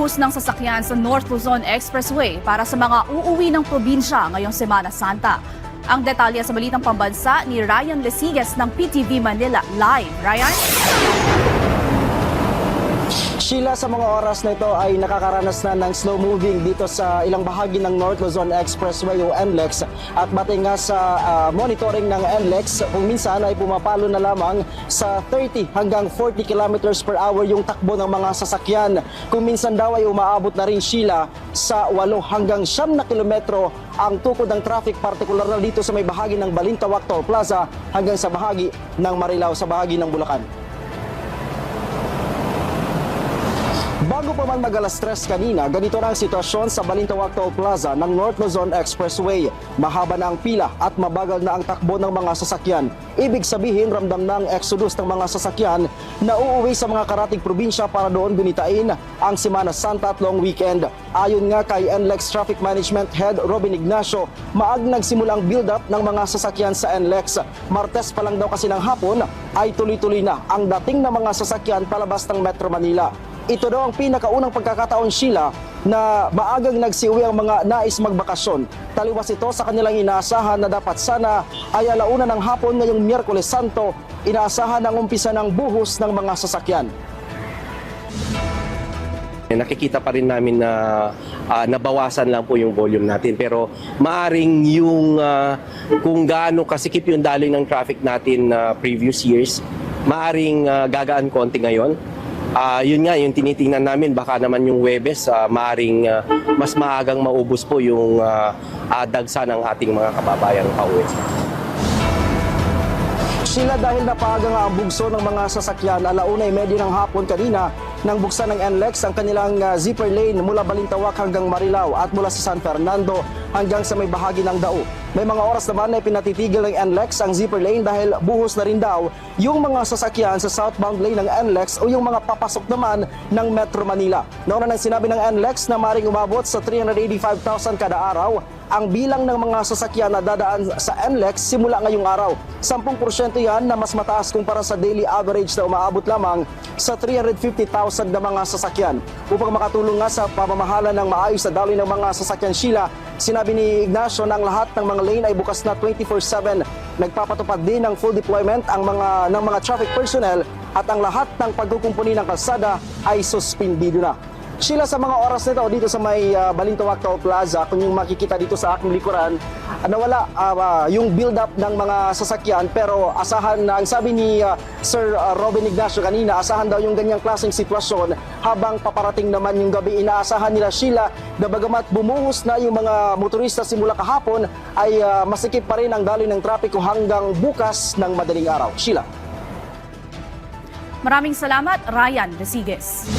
buhos ng sasakyan sa North Luzon Expressway para sa mga uuwi ng probinsya ngayong Semana Santa. Ang detalye sa Balitang Pambansa ni Ryan Lesigas ng PTV Manila Live. Ryan? Sheila, sa mga oras na ito ay nakakaranas na ng slow moving dito sa ilang bahagi ng North Luzon Expressway o NLEX, at batay nga sa monitoring ng NLEX, kung minsan ay pumapalo na lamang sa 30 hanggang 40 kilometers per hour yung takbo ng mga sasakyan. Kung minsan daw ay umaabot na rin, Sheila, sa 8 hanggang 9 na kilometro ang tukod ng traffic, partikular na dito sa may bahagi ng Balintawak Toll Plaza hanggang sa bahagi ng Marilao, sa bahagi ng Bulacan. Bago pa man mag-alas 3 kanina, ganito na ang sitwasyon sa Balintawak Toll Plaza ng North Luzon Expressway. Mahaba na ang pila at mabagal na ang takbo ng mga sasakyan. Ibig sabihin, ramdam na ang exodus ng mga sasakyan na uuwi sa mga karating probinsya para doon gunitain ang Semana Santa at long weekend. Ayon nga kay NLEX Traffic Management Head Robin Ignacio, maag nagsimula ang build-up ng mga sasakyan sa NLEX. Martes pa lang daw kasi ng hapon ay tuloy-tuloy na ang dating ng mga sasakyan palabas ng Metro Manila. Ito daw ang pinakaunang pagkakataon, Sheila, na maagang nagsiuwi ang mga nais magbakasyon. Taliwas ito sa kanilang inaasahan na dapat sana ay 1:00 ng hapon ngayong Miyerkules Santo. Inaasahan ang umpisa ng buhos ng mga sasakyan. Nakikita pa rin namin na nabawasan lang po yung volume natin, pero maaring yung kung gaano kasikip yung daloy ng traffic natin previous years, maaring gagaan konti ngayon. Yun nga, yung tinitingnan namin, baka naman yung Huwebes, maaring mas maagang maubos po yung dagsa ng ating mga kababayang pauwi. Sila, dahil napaga nga ang bugso ng mga sasakyan, 1:30 ng hapon kanina nang buksan ng NLEX ang kanilang zipper lane mula Balintawak hanggang Marilao at mula sa San Fernando hanggang sa may bahagi ng Dao. May mga oras naman na pinatitigil ng NLEX ang zipper lane dahil buhos na rin daw yung mga sasakyan sa southbound lane ng NLEX o yung mga papasok naman ng Metro Manila. Nauna nang sinabi ng NLEX na maring umabot sa 385,000 kada araw ang bilang ng mga sasakyan na dadaan sa NLEX simula ngayong araw. 10% yan na mas mataas kumpara sa daily average na umaabot lamang sa 350,000 na mga sasakyan. Upang makatulong nga sa pamamahala ng maayos na daloy ng mga sasakyan, Sheila, sinabi ni Ignacio na ang lahat ng mga lane ay bukas na 24/7. Nagpapatupad din ng full deployment ng mga traffic personnel at ang lahat ng pagkukumpuni ng kalsada ay suspindido na. Sheila, sa mga oras nito dito sa may Balintawak Toll Plaza, kung yung makikita dito sa aking likuran, nawala yung build-up ng mga sasakyan, pero asahan na, ang sabi ni Sir Robin Ignacio kanina, asahan daw yung ganyang klaseng sitwasyon habang paparating naman yung gabi. Inaasahan nila, Sheila, na bagamat bumuhos na yung mga motorista simula kahapon, ay masikip pa rin ang daloy ng trapiko hanggang bukas ng madaling araw. Sheila. Maraming salamat, Ryan Lesigas.